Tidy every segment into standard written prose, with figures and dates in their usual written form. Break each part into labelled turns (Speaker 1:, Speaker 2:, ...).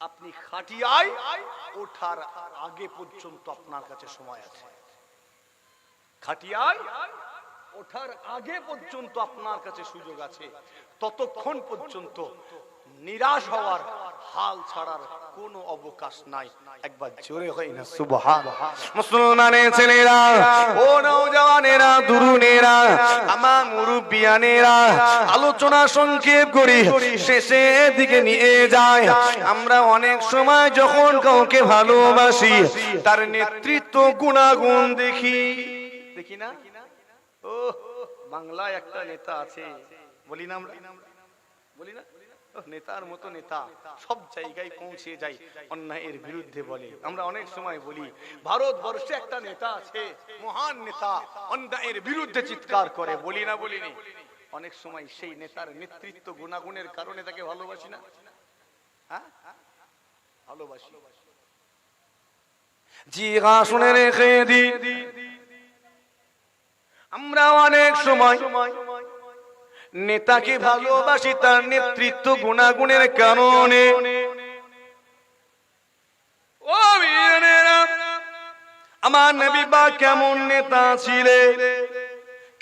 Speaker 1: আপনি খাটিয়ায় ওঠার আগে পর্যন্ত আপনার কাছে সময় আছে। খাটিয়ায় ওঠার আগে পর্যন্ত আপনার কাছে সুযোগ আছে। ততক্ষণ পর্যন্ত নিরাশ হওয়ার, হাল ছাড়ার কোনো অবকাশ নাই। একবার জোরে হয় না সুবহানাল্লাহ। মুসলমানের ছেলেরা, ও নওজওয়ানেরা, তরুণেরা, আমার মুরব্বিয়ানেরা, আলোচনা সংক্ষেপ করি, শেষের দিকে নিয়ে যায়। আমরা অনেক সময় যখন কাউকে ভালোবাসি, তার নেতৃত্ব গুণাগুণ দেখি না? ও বাংলায় একটা নেতা আছে, বলি না আমরা, বলি না? নেতার মতো নেতা সব জায়গায় পৌঁছে যায়, অন্যায়ের বিরুদ্ধে বলে। আমরা অনেক সময় বলি ভারতবর্ষে একটা নেতা আছে, মহান নেতা, অন্যায়ের বিরুদ্ধে চিৎকার করে, বলি না? বলিনি? অনেক সময় সেই নেতার নেতৃত্ব গুণাগুণের কারণে তাকে ভালোবাসি না? হ্যাঁ, ভালোবাসি। জি হ্যাঁ, শুনে রেখে দি, আমরা অনেক সময় নেতাকে ভালোবাসি তার নেতৃত্ব গুণাগুণের কারণে। ও বীরেরা, আমার নবী বা কেমন নেতা ছিলেন,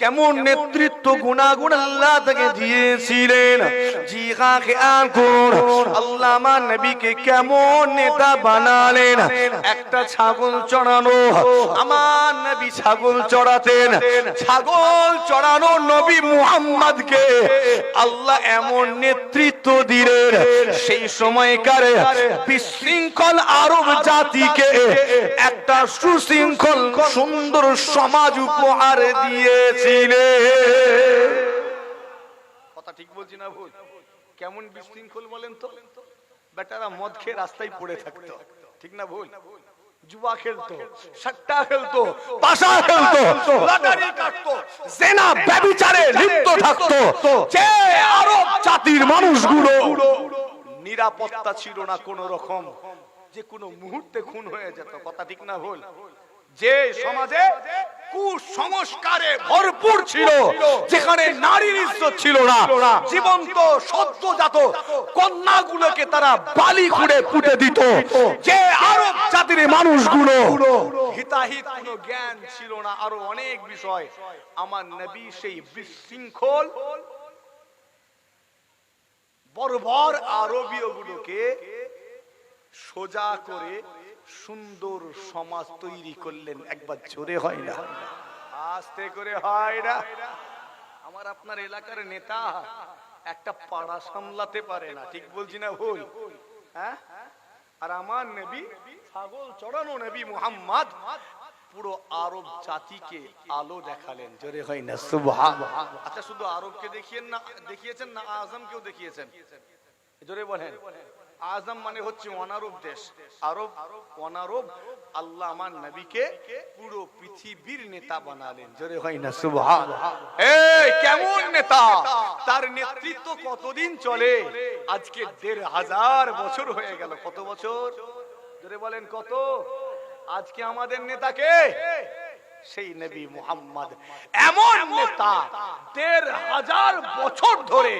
Speaker 1: কেমন নেতৃত্ব গুণাগুণ আল্লাহ তাকে দিয়েছিলেন। জি হ্যাঁ, খেয়াল করুন, আল্লাহ আমার নবীকে কেমন নেতা বানালেন। একটা ছাগল চড়ানো, আমার নবী ছাগল চড়াতেন। ছাগল চড়ানো নবী মুহাম্মদকে আল্লাহ এমন নেতৃত্ব দিলেন, সেই সময়কার বিশৃঙ্খল আরব জাতিকে একটা সুশৃঙ্খল সুন্দর সমাজ উপহার দিয়েছে। কথা ঠিক বলছি না ভুল? কেমন বিশৃঙ্খল বলেন তো? বেটারা মদ খেয়ে রাস্তায় পড়ে থাকতো, ঠিক না ভুল? জুয়া খেলতো, সাট্টা খেলতো, পাশা খেলতো, লটারি কাটতো, জেনা ব্যভিচারে লিপ্ত থাকতো। যে আরব জাতির মানুষগুলো নিরাপত্তা ছিল না কোন রকম, যে কোনো মুহূর্তে খুন হয়ে যেত। কথা ঠিক না ভুল? যে সমাজে কুসংস্কারে ভরপুর ছিল, যেখানে নারীর ইজ্জত ছিল না, জীবন্ত সদ্যজাত কন্যাগুলোকে তারা বালি খুঁড়ে পুঁতে দিত। যে আরব জাতির মানুষগুলো হিতাহিত কোনো জ্ঞান ছিল না, আরো অনেক বিষয়, আমার নবী সেই বিশৃঙ্খল বর্বর আরবীয় গুলোকে সোজা করে সুন্দর সমাজ তৈরি করলেন। একবার জোরে হয় না, আস্তে করে হয় না? আমার আপনার এলাকার নেতা একটা পাড়া সামলাতে পারে না, ঠিক বলছি না ভুল? হ্যাঁ, আর আমার নবী ছাগল চড়ানো নবী মুহাম্মদ পুরো আরব জাতিকে আলো দেখালেন। জোরে হয় না সুবহানাল্লাহ। আচ্ছা, শুধু আরবকে দেখিয়েছেন না আজমকেও দেখিয়েছেন? জোরে বলেন। আজম মানে হচ্ছে অনারব দেশ, আরব অনারব। আল্লাহ আমার নবীকে পুরো পৃথিবীর নেতা বানালেন। জোরে হয় না সুবহানাল্লাহ। এই কেমন নেতা, তার নেতৃত্ব কতদিন চলে? আজকে ১৫০০ বছর হয়ে গেল। কত বছর? জোরে বলেন কত? আজকে আমাদের নেতাকে সেই নবী মুহাম্মদ, এমন নেতা ১৫০০ বছর ধরে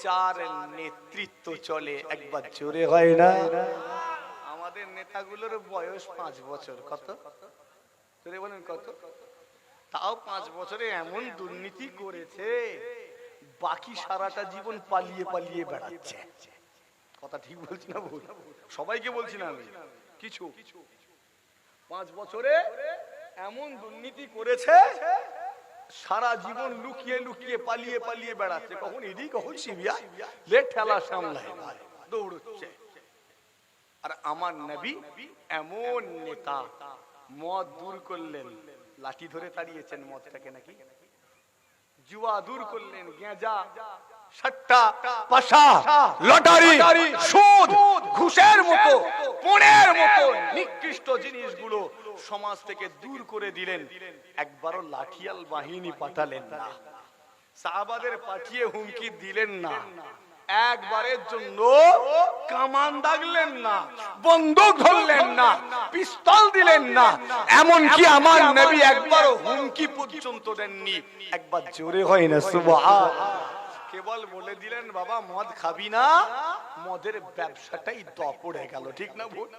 Speaker 1: যার নেতৃত্ব চলে। একবার জোরে হয় না? আমাদের নেতাগুলোর বয়স ৫ বছর। কত? জোরে বলেন কত? তাও ৫ বছরে এমন দুর্নীতি করেছে, বাকি সারাটা জীবন পালিয়ে পালিয়ে বেড়াচ্ছে। কথা ঠিক বলছি না ভুল? সবাইকে বলছি না আমি, কিছু ৫ বছরে এমন দুর্নীতি করেছে, সারা জীবন লুকিয়ে লুকিয়ে পালিয়ে পালিয়ে বেড়াচ্ছে। কখন ইডি, কখন সিবিআই, লেট ঠেলা সামলায় দৌড়চ্ছে। আর আমার নবী এমন নেতা, মদ দূর করলেন, লাঠি ধরে তাড়িয়েছেন মদটাকে নাকি? জুয়া দূর করলেন, গেঁজা, সাট্টা, পাশা, লটারি, সুদ, ঘুষের মতো, পণের মতো নিকৃষ্ট জিনিসগুলো সমাজ থেকে দূর করে দিলেন। একবারও লাঠিয়াল বাহিনী পাঠালেন না, সাহাবাদের পাঠিয়ে হুমকি দিলেন না, একবারের জন্য কামান দাগলেন না, বন্দুক ধরলেন না, পিস্তল দিলেন না, এমনকি আমার নবী একবারও হুমকি পর্যন্ত দেননি। একবার জোরে হয় না সুবহানাল্লাহ। কেবল বলে দিলেন বাবা মদ খাবি না, মদের ব্যবসাটাই পড়ে গেল, ঠিক না ভুল?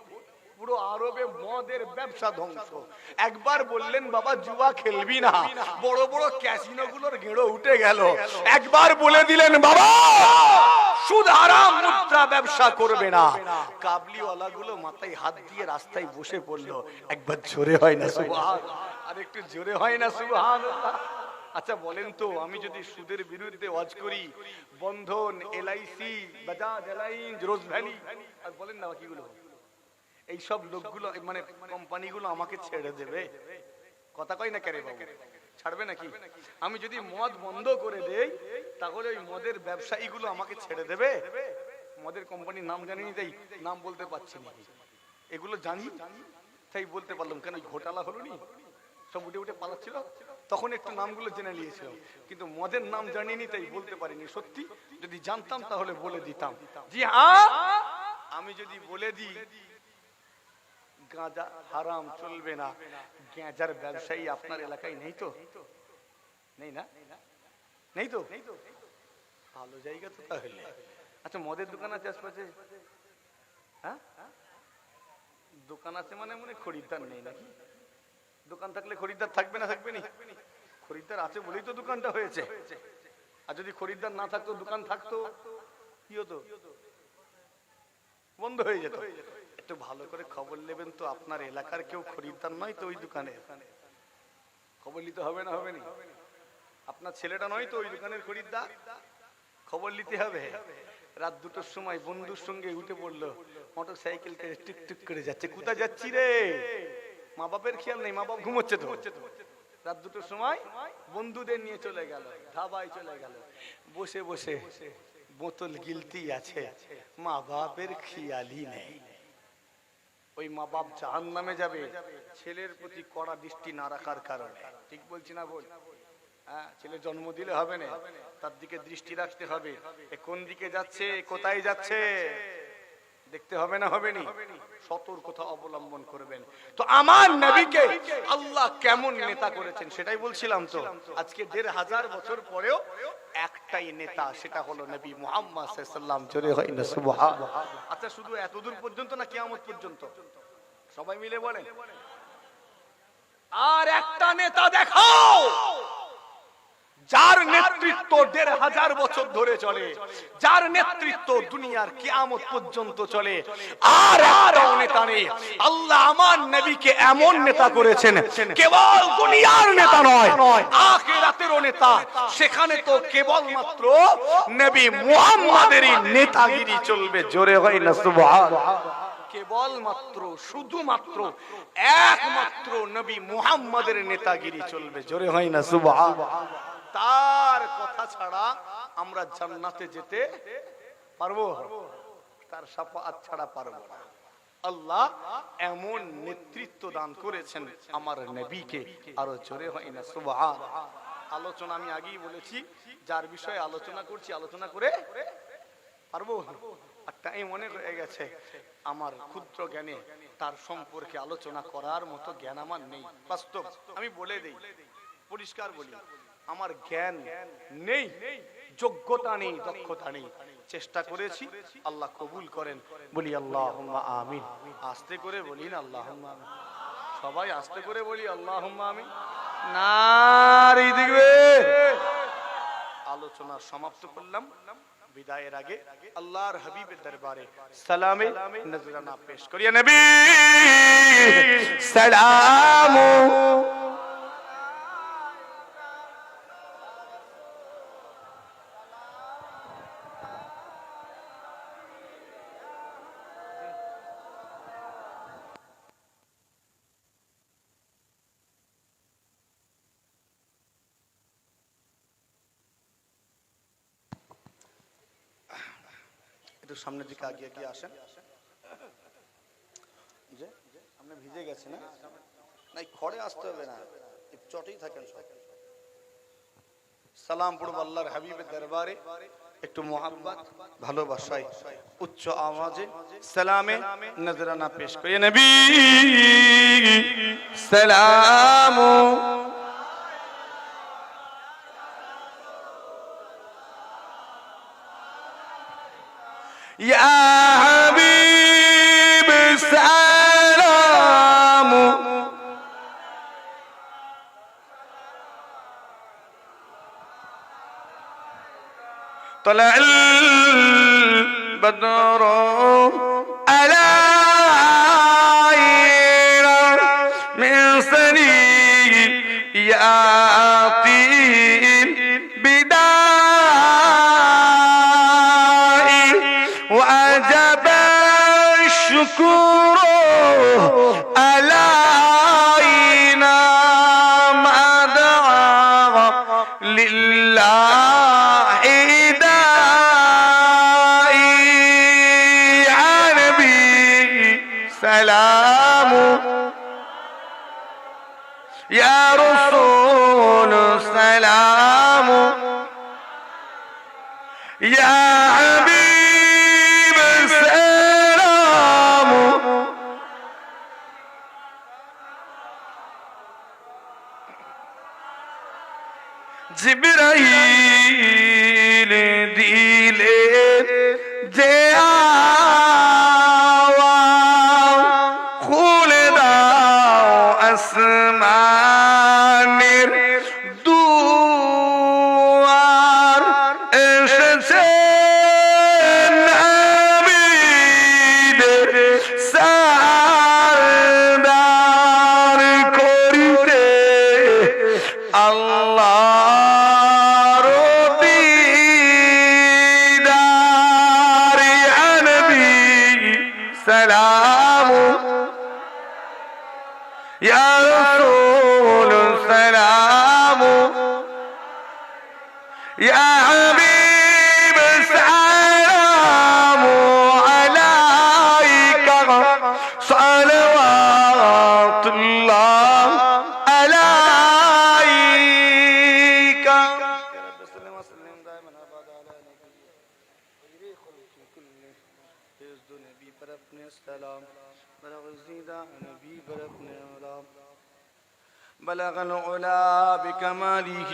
Speaker 1: পুরো আরবে মদের ব্যবসা ধ্বংস। একবার বললেন বাবা জুয়া খেলবি না, বড় বড় ক্যাসিনো গুলোর গেঁড়ো উঠে গেল। একবার বলে দিলেন বাবা সুদ হারাম মুদ্রা ব্যবসা করবে না, কাবলিওয়ালা গুলো মাথায় হাত দিয়ে রাস্তায় বসে পড়লো। একবার জোরে হয় না সুবহানাল্লাহ? আর একটু জোরে হয় না সুবহানাল্লাহ? আচ্ছা বলেন তো, আমি যদি সুদের বিরুদ্ধে ওয়াজ করি, বন্ধন, এলআইসি, বাজাজ এলায়েন্স, রোজ ভ্যালি, আর বলেন না বাকিগুলো, এই সব লোকগুলো মানে কোম্পানিগুলো আমাকে ছেড়ে দেবে? কথা কই না কেরে বাবু, ছাড়বে নাকি? আমি যদি মদ বন্ধ করে দেই তাহলে ওই মদের ব্যবসায়ীগুলো আমাকে ছেড়ে দেবে? মদের কোম্পানির নাম জানি দেই, নাম বলতে পারছি না, এগুলো জানি তাই বলতে পারলাম। কেন? ঘোটালা হলো নি, সব উঠে উঠে পালাচ্ছিল, তখন একটু নামগুলো জেনে নিয়েছিল, কিন্তু মদের নাম জানিনি তাই বলতে পারিনি। সত্যি যদি জানতাম তাহলে বলে দিতাম। জি হ্যাঁ, আমি যদি বলে দিই গাঁজা হারাম, চলবে না, গাঁজার ব্যবসায়ী আপনার এলাকায় নেই তো? নেই না? নেই তো? ভালো জায়গা তো তাহলে। আচ্ছা মদের দোকান আছে আশপাশে? হ্যাঁ, দোকান আছে মানে মনে খরিদ্দার নেই নাকি? দোকান থাকলে খরিদ্দার থাকবে না? থাকবে না? খরিদ্দার আছে বলেই তো দোকানটা হয়েছে। আর যদি খরিদ্দার না থাকতো, দোকান থাকতো, কি হতো? বন্ধ হয়ে যেত। একটু ভালো করে খবর নেবেন তো, আপনার এলাকার কেউ খরিদ্দার নয় তো ওই দোকানে? খবর নিতে হবে না? হবে না? আপনার ছেলেটা নয় তো ওই দোকানের খরিদ্দার? খবর নিতে হবে। রাত 2টোর সময় বন্ধুর সঙ্গে উঠে পড়লো, মোটর সাইকেল টুক করে যাচ্ছে। কোথায় যাচ্ছি রে? মা বাপের খেয়াল নেই, মা বাপ ঘুমোচ্ছে তো। রাত 2টোর সময় বন্ধুদের নিয়ে চলে গেল, ধাবায় চলে গেল, বসে বসে বোতল গিলতি আছে, মা বাপের খেয়ালই নেই। ওই মা বাপ জাহান্নামে যাবে ছেলের প্রতি কড়া দৃষ্টি না রাখার কারণে। ঠিক বলছি না বল? হ্যাঁ, ছেলে জন্ম দিলে হবে না, তার দিকে দৃষ্টি রাখতে হবে। এ কোন দিকে যাচ্ছে, কোথায় যাচ্ছে দেখতে হবে না? হবে নি? সতর্কতা অবলম্বন করবেন। তো আমার নবীকে আল্লাহ কেমন নেতা করেছেন সেটাই বলছিলাম। তো আজকে 1500 বছর পরেও একটাই নেতা, সেটা হলো নবী মুহাম্মদ সাল্লাল্লাহু আলাইহি ওয়াসাল্লাম। জোরে হয় না সুবহানাল্লাহ? আচ্ছা শুধু এতদূর পর্যন্ত না, কিয়ামত পর্যন্ত? সবাই মিলে বলেন। আর একটা নেতা দেখাও যার নেতৃত্ব 1500 বছর ধরে চলে, যার নেতৃত্ব দুনিয়ার কিয়ামত পর্যন্ত চলে। আর একটাও নেতা নেই। আল্লাহ আমার নবীকে এমন নেতা করেছেন, কেবল দুনিয়ার নেতা নয়, আখিরাতেরও নেতা। সেখানে তো কেবলমাত্র নবী মুহাম্মাদেরই নেতাগিরি চলবে। জোরে হয় না সুবহানাল্লাহ? কেবলমাত্র, শুধুমাত্র, একমাত্র নবী মুহাম্মাদের নেতাগিরি চলবে। জোরে হয় না সুবহানাল্লাহ? তার কথা ছাড়া আমরা জান্নাতে যেতে পারবো? তার শাফাআত ছাড়া পারবো না। আল্লাহ এমন নেতৃত্ব দান করেছেন আমার নবীকে। আরো জোরে হয় না সুবহানাল্লাহ? আলোচনা আমি আগেই বলেছি, যার বিষয়ে আলোচনা করছি আলোচনা করে পারবো। আর টাইম অনেক হয়ে গেছে, আমার ক্ষুদ্র জ্ঞানে তার সম্পর্কে আলোচনা করার মতো জ্ঞান আমার নেই। বাস্তব আমি বলে দেই, পরিষ্কার বলি, আমার জ্ঞান নেই, যোগ্যতা নেই, দক্ষতা নেই। চেষ্টা করেছি, আল্লাহ কবুল করেন। বলি আল্লাহুম্মা আমিন। আস্তে করে বলি না আল্লাহুম্মা আমিন? সবাই আস্তে করে বলি আল্লাহুম্মা আমিন। নারী দিবে। আলোচনা সমাপ্ত করলাম। বিদায়ের আগে আল্লাহর হাবিবের দরবারে সালামে নজরানা পেশ করিয়া নবী সালামু একটু সামনের দিকে আগিয়ে গিয়ে আসেন। যে আপনি ভিজে গেছে না? না খড়ে আসতে হবে না, চটেই থাকেন সব। সালাম পড়ব আল্লাহর হাবিবের দরবারে একটু মোহাব্বত ভালোবাসায় উচ্চ আওয়াজে সালামে নজরানা পেশ করি। নবী সালামু ইয়া হাবিব সালাম طلع البدر علينا من ثنيات البداء وأجب الشكر علينا ما دعا لله سلام يا رسول سلام يا حبيب سلام জিবরাইল দিলে যে আসমানের দুয়ার এসেছে নবীদের সারদার করিতে আল্লাহর দিদার ইয়া নবী সালাম يا رسول سلام يا حبيب سلام عليك صلوات الله عليك يا رب صل وسلم دائما ابدا على نبي خلق كل يزد نبي پر اپنے سلام بلغ الزيدا نبي پر اپنے بلغ العلا بكماله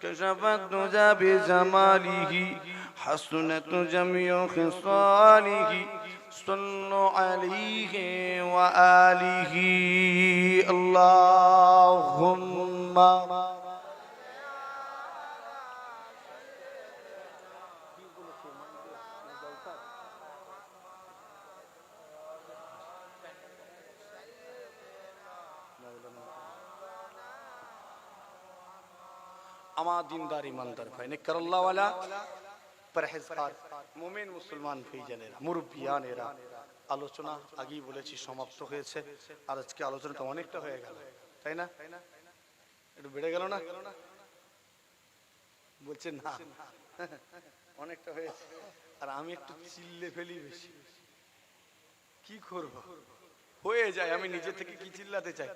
Speaker 1: كشف الدجى بجماله حسنت جميع خصاله صلوا عليه وآله اللهم আমার দিনদার ইমানদার ভাই নেককারুল্লাহওয়ালা পরহেজগার মুমিন মুসলমান ভাইজানেরা মুরব্বিয়ানেরা আলোচনা আগেই বলেছি সমাপ্ত হয়েছে আর আজকে আলোচনাটা অনেকটা হয়ে গেল তাই না একটু বেড়ে গেল না বলছেন না অনেকটা হয়েছে আর আমি একটু চিল্লে ফেলি বেশি কি করব হয়ে যায় আমি নিজে থেকে কি চিল্লাতে চাই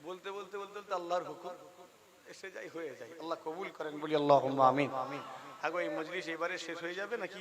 Speaker 1: বলতে বলতে বলতে বলতে আল্লাহর হুকুম এসে যাই হয়ে যায় আল্লাহ কবুল করেন বলি আল্লাহুম্মা আমিন। আগো এই মজলিস এবারে শেষ হয়ে যাবে নাকি